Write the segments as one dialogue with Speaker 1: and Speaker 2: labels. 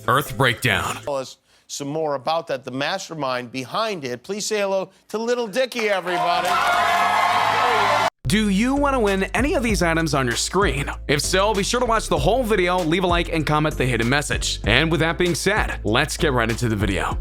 Speaker 1: Earth Breakdown.
Speaker 2: Tell us some more about that, the mastermind behind it. Please say hello to Little Dicky, everybody.
Speaker 1: Do you want to win any of these items on your screen? If so, be sure to watch the whole video, leave a like, and comment the hidden message. And with that being said, let's get right into the video.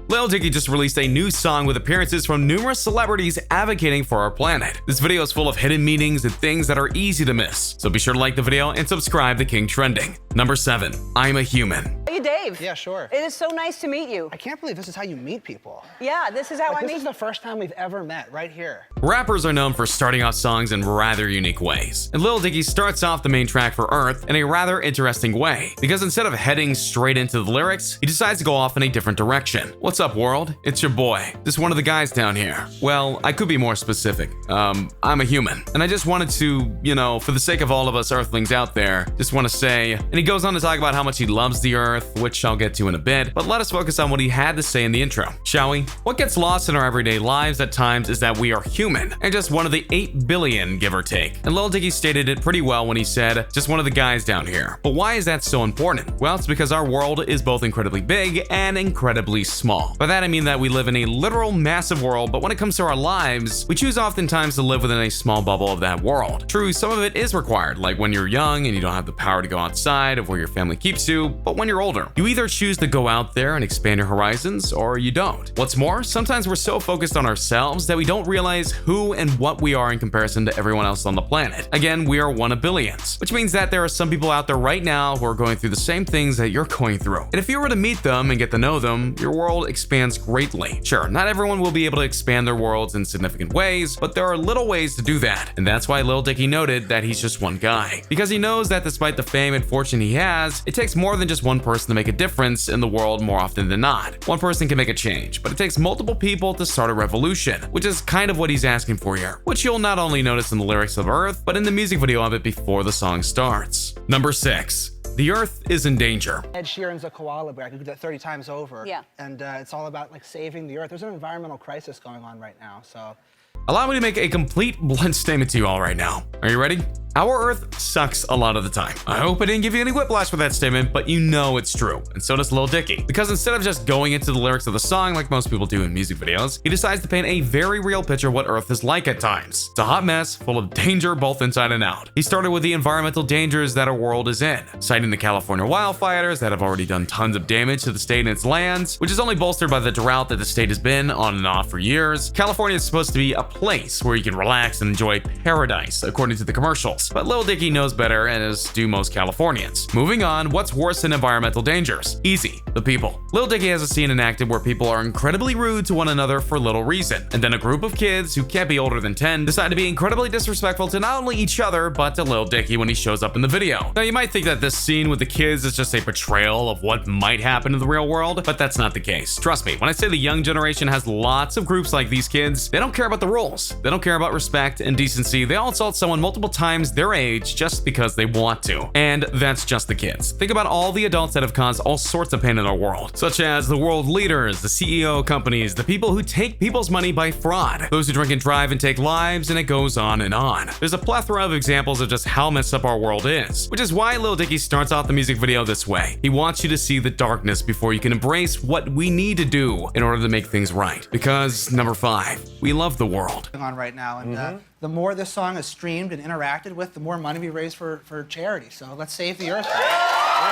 Speaker 1: Lil Dicky just released a new song with appearances from numerous celebrities advocating for our planet. This video is full of hidden meanings and things that are easy to miss, so be sure to like the video and subscribe to King Trending. Number 7. I'm a Human.
Speaker 3: Hey, Dave.
Speaker 4: Yeah, sure.
Speaker 3: It is so nice to meet you.
Speaker 4: I can't believe this is how you meet people.
Speaker 3: Yeah, this is how I
Speaker 4: This
Speaker 3: meet
Speaker 4: is the first time we've ever met, right here.
Speaker 1: Rappers are known for starting off songs in rather unique ways, and Lil Dicky starts off the main track for Earth in a rather interesting way, because instead of heading straight into the lyrics, he decides to go off in a different direction. What's up, world? It's your boy, just one of the guys down here. Well, I could be more specific. I'm a human, and I just wanted to, for the sake of all of us Earthlings out there, just want to say, and he goes on to talk about how much he loves the Earth, which I'll get to in a bit, but let us focus on what he had to say in the intro, shall we? What gets lost in our everyday lives at times is that we are human, and just one of the 8 billion, give or take. And Lil Dicky stated it pretty well when he said, just one of the guys down here. But why is that so important? Well, it's because our world is both incredibly big and incredibly small. By that I mean that we live in a literal massive world, but when it comes to our lives, we choose oftentimes to live within a small bubble of that world. True, some of it is required, like when you're young and you don't have the power to go outside of where your family keeps you, but when you're older, you either choose to go out there and expand your horizons, or you don't. What's more, sometimes we're so focused on ourselves that we don't realize who and what we are in comparison to everyone else on the planet. Again, we are one of billions, which means that there are some people out there right now who are going through the same things that you're going through. And if you were to meet them and get to know them, your world expands greatly. Sure, not everyone will be able to expand their worlds in significant ways, but there are little ways to do that. And that's why Lil Dicky noted that he's just one guy. Because he knows that despite the fame and fortune he has, it takes more than just one person to make a difference in the world more often than not. One person can make a change, but it takes multiple people to start a revolution, which is kind of what he's asking for here, which you'll not only notice in the lyrics of Earth, but in the music video of it before the song starts. Number 6. The Earth is in danger.
Speaker 4: Ed Sheeran's a koala bear. I could do that 30 times over.
Speaker 3: Yeah.
Speaker 4: And it's all about saving the Earth. There's an environmental crisis going on right now, so.
Speaker 1: Allow me to make a complete blunt statement to you all right now. Are you ready? Our Earth sucks a lot of the time. I hope I didn't give you any whiplash with that statement, but you know it's true, and so does Lil Dicky. Because instead of just going into the lyrics of the song like most people do in music videos, he decides to paint a very real picture of what Earth is like at times. It's a hot mess, full of danger both inside and out. He started with the environmental dangers that our world is in, citing the California wildfires that have already done tons of damage to the state and its lands, which is only bolstered by the drought that the state has been on and off for years. California is supposed to be a place where you can relax and enjoy paradise, according to the commercials. But Lil Dicky knows better, and as do most Californians. Moving on, what's worse than environmental dangers? Easy, the people. Lil Dicky has a scene enacted where people are incredibly rude to one another for little reason, and then a group of kids who can't be older than 10 decide to be incredibly disrespectful to not only each other, but to Lil Dicky when he shows up in the video. Now you might think that this scene with the kids is just a portrayal of what might happen in the real world, but that's not the case. Trust me, when I say the young generation has lots of groups like these kids, they don't care about the rules. They don't care about respect and decency. They all insult someone multiple times their age just because they want to. And that's just the kids. Think about all the adults that have caused all sorts of pain in our world, such as the world leaders, the CEO companies, the people who take people's money by fraud, those who drink and drive and take lives, and it goes on and on. There's a plethora of examples of just how messed up our world is, which is why Lil Dicky starts off the music video this way. He wants you to see the darkness before you can embrace what we need to do in order to make things right. Because number 5, we love the world.
Speaker 4: Going on right now, and the more this song is streamed and interacted with, the more money we raise for charity. So let's save the Earth.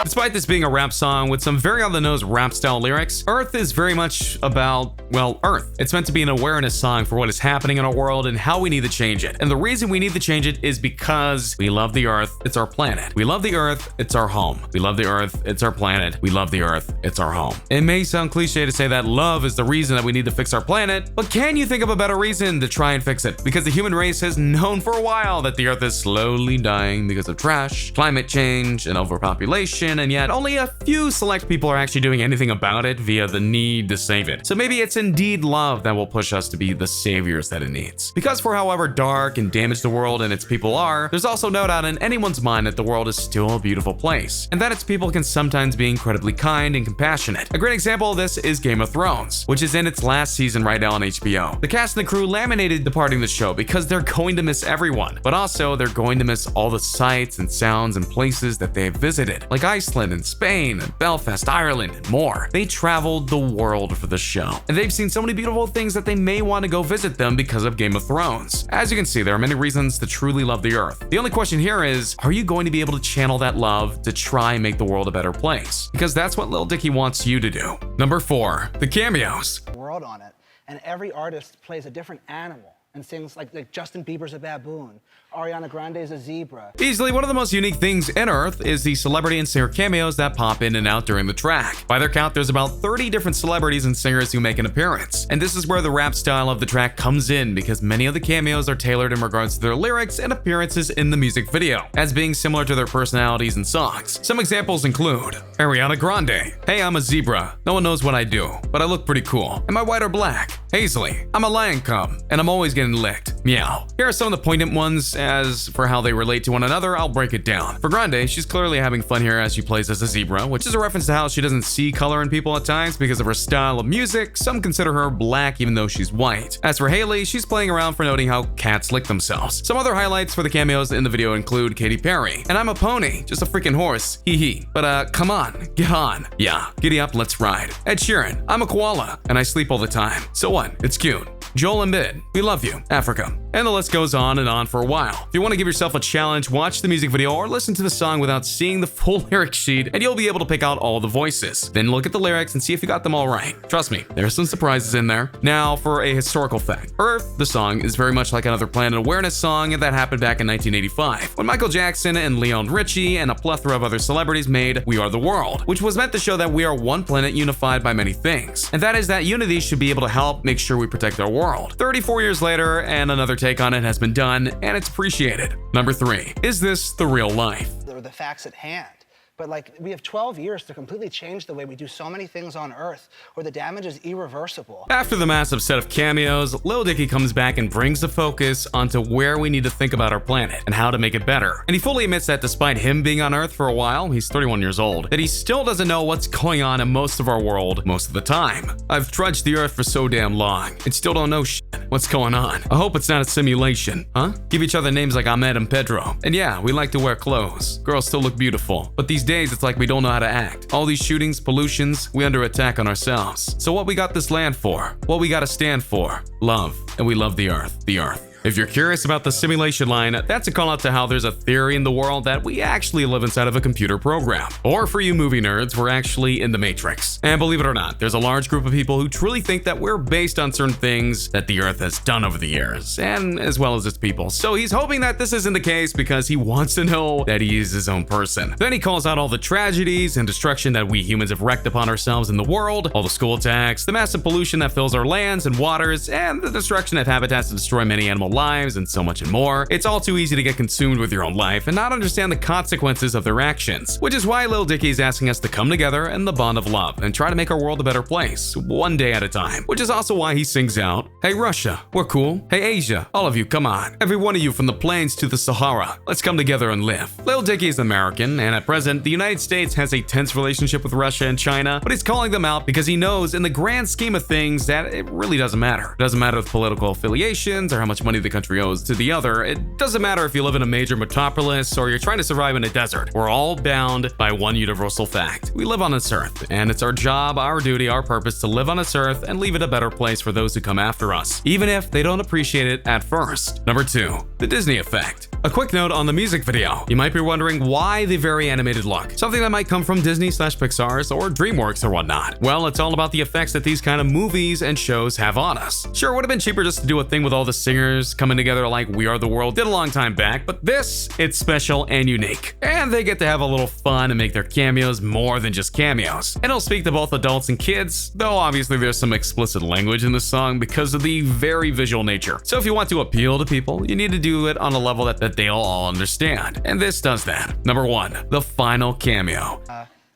Speaker 1: Despite this being a rap song with some very on-the-nose rap-style lyrics, Earth is very much about, well, Earth. It's meant to be an awareness song for what is happening in our world and how we need to change it. And the reason we need to change it is because we love the Earth, it's our planet. We love the Earth, it's our home. We love the Earth, it's our planet. We love the Earth, it's our home. It may sound cliche to say that love is the reason that we need to fix our planet, but can you think of a better reason to try and fix it? Because the human race has known for a while that the Earth is slowly dying because of trash, climate change, and overpopulation, and yet only a few select people are actually doing anything about it via the need to save it. So maybe it's indeed love that will push us to be the saviors that it needs. Because for however dark and damaged the world and its people are, there's also no doubt in anyone's mind that the world is still a beautiful place, and that its people can sometimes be incredibly kind and compassionate. A great example of this is Game of Thrones, which is in its last season right now on HBO. The cast and the crew laminated departing the show because they're going to miss everyone, but also they're going to miss all the sights and sounds and places that they have visited. Like I Iceland and Spain and Belfast, Ireland, and more. They traveled the world for the show, and they've seen so many beautiful things that they may want to go visit them because of Game of Thrones. As you can see, there are many reasons to truly love the Earth. The only question here is, are you going to be able to channel that love to try and make the world a better place? Because that's what Lil Dicky wants you to do. Number 4, the cameos.
Speaker 4: World on it, and every artist plays a different animal and sings like Justin Bieber's a baboon, Ariana Grande's a zebra.
Speaker 1: Easily one of the most unique things in Earth is the celebrity and singer cameos that pop in and out during the track. By their count, there's about 30 different celebrities and singers who make an appearance. And this is where the rap style of the track comes in, because many of the cameos are tailored in regards to their lyrics and appearances in the music video, as being similar to their personalities and songs. Some examples include Ariana Grande. Hey, I'm a zebra. No one knows what I do, but I look pretty cool. Am I white or black? Hazley. I'm a lion cub, and I'm always getting licked. Meow. Here are some of the poignant ones. As for how they relate to one another, I'll break it down. For Grande, she's clearly having fun here as she plays as a zebra, which is a reference to how she doesn't see color in people at times because of her style of music. Some consider her black even though she's white. As for Haley, she's playing around for noting how cats lick themselves. Some other highlights for the cameos in the video include Katy Perry. And I'm a pony, just a freaking horse. Hee hee. But come on, get on. Yeah, giddy up, let's ride. Ed Sheeran. I'm a koala, and I sleep all the time. So what? It's cute. Joel Embiid, we love you, Africa. And the list goes on and on for a while. If you want to give yourself a challenge, watch the music video or listen to the song without seeing the full lyric sheet, and you'll be able to pick out all the voices. Then look at the lyrics and see if you got them all right. Trust me, there's some surprises in there. Now, for a historical fact. Earth, the song, is very much like another Planet Awareness song that happened back in 1985, when Michael Jackson and Leon Richie and a plethora of other celebrities made We Are the World, which was meant to show that we are one planet unified by many things. And that is that unity should be able to help make sure we protect our world. 34 years later, and another take on it has been done, and it's appreciated. Number 3, is this the real life?
Speaker 4: Or the facts at hand. But like, we have 12 years to completely change the way we do so many things on Earth, or the damage is irreversible.
Speaker 1: After the massive set of cameos, Lil Dicky comes back and brings the focus onto where we need to think about our planet and how to make it better. And he fully admits that despite him being on Earth for a while, he's 31 years old, that he still doesn't know what's going on in most of our world most of the time. I've trudged the Earth for so damn long and still don't know shit. What's going on? I hope it's not a simulation, huh? Give each other names like Ahmed and Pedro. And yeah, we like to wear clothes. Girls still look beautiful. But these days, it's like we don't know how to act. All these shootings, pollutions, we under attack on ourselves. So what we got this land for? What we gotta stand for? Love. And we love the Earth. The Earth. If you're curious about the simulation line, that's a call out to how there's a theory in the world that we actually live inside of a computer program. Or for you movie nerds, we're actually in the Matrix. And believe it or not, there's a large group of people who truly think that we're based on certain things that the Earth has done over the years, and as well as its people. So he's hoping that this isn't the case because he wants to know that he is his own person. Then he calls out all the tragedies and destruction that we humans have wreaked upon ourselves in the world, all the school attacks, the massive pollution that fills our lands and waters, and the destruction of habitats to destroy many animal lives, and so much and more. It's all too easy to get consumed with your own life and not understand the consequences of their actions, which is why Lil Dicky is asking us to come together in the bond of love and try to make our world a better place, one day at a time, which is also why he sings out, hey Russia, we're cool. Hey Asia, all of you, come on. Every one of you from the plains to the Sahara, let's come together and live. Lil Dicky is American, and at present, the United States has a tense relationship with Russia and China, but he's calling them out because he knows in the grand scheme of things that it really doesn't matter. It doesn't matter the political affiliations or how much money the country owes to the other. It doesn't matter if you live in a major metropolis or you're trying to survive in a desert. We're all bound by one universal fact. We live on this earth, and it's our job, our duty, our purpose to live on this earth and leave it a better place for those who come after us, even if they don't appreciate it at first. Number 2, the Disney effect. A quick note on the music video. You might be wondering why the very animated look. Something that might come from Disney/Pixar's or DreamWorks or whatnot. Well, it's all about the effects that these kind of movies and shows have on us. Sure, it would have been cheaper just to do a thing with all the singers coming together like We Are the World did a long time back, but this, it's special and unique. And they get to have a little fun and make their cameos more than just cameos. And it'll speak to both adults and kids, though obviously there's some explicit language in the song because of the very visual nature. So if you want to appeal to people, you need to do it on a level that they'll all understand. And this does that. Number 1, the final cameo.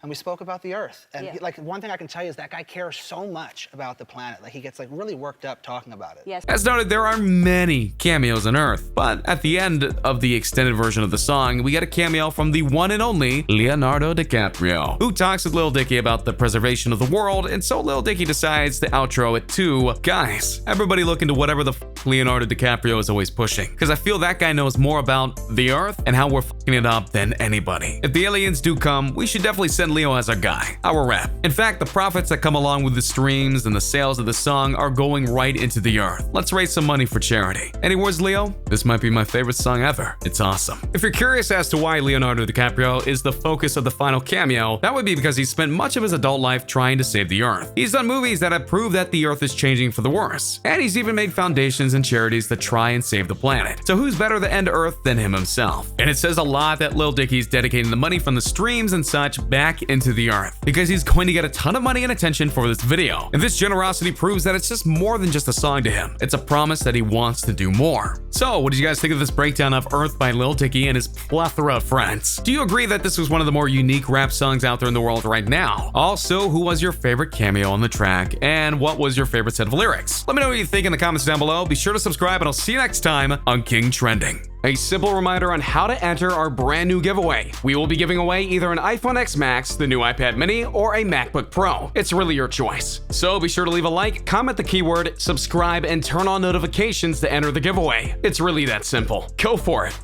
Speaker 4: and we spoke about the Earth. And
Speaker 3: Yeah.
Speaker 4: like one thing I can tell you is that guy cares so much about the planet. Like he gets like really worked up talking about it.
Speaker 3: Yes.
Speaker 1: As noted, there are many cameos on Earth, but at the end of the extended version of the song, we get a cameo from the one and only Leonardo DiCaprio, who talks with Lil Dicky about the preservation of the world, and so Lil Dicky decides to outro it too. Guys, everybody look into whatever the Leonardo DiCaprio is always pushing, because I feel that guy knows more about the Earth and how we're fucking it up than anybody. If the aliens do come, we should definitely send Leo as our guy, our rep. In fact, the profits that come along with the streams and the sales of the song are going right into the Earth. Let's raise some money for charity. Any words, Leo? This might be my favorite song ever. It's awesome. If you're curious as to why Leonardo DiCaprio is the focus of the final cameo, that would be because he spent much of his adult life trying to save the Earth. He's done movies that have proved that the Earth is changing for the worse, and he's even made foundations and charities that try and save the planet. So who's better to end Earth than him himself? And it says a lot that Lil Dicky's dedicating the money from the streams and such back into the Earth, because he's going to get a ton of money and attention for this video. And this generosity proves that it's just more than just a song to him. It's a promise that he wants to do more. So what did you guys think of this breakdown of Earth by Lil Dicky and his plethora of friends? Do you agree that this was one of the more unique rap songs out there in the world right now? Also, who was your favorite cameo on the track, and what was your favorite set of lyrics? Let me know what you think in the comments down below. Be sure to subscribe, and I'll see you next time on King Trending. A simple reminder on how to enter our brand new giveaway. We will be giving away either an iPhone X Max, the new iPad mini, or a MacBook Pro. It's really your choice. So be sure to leave a like, comment the keyword, subscribe, and turn on notifications to enter the giveaway. It's really that simple. Go for it.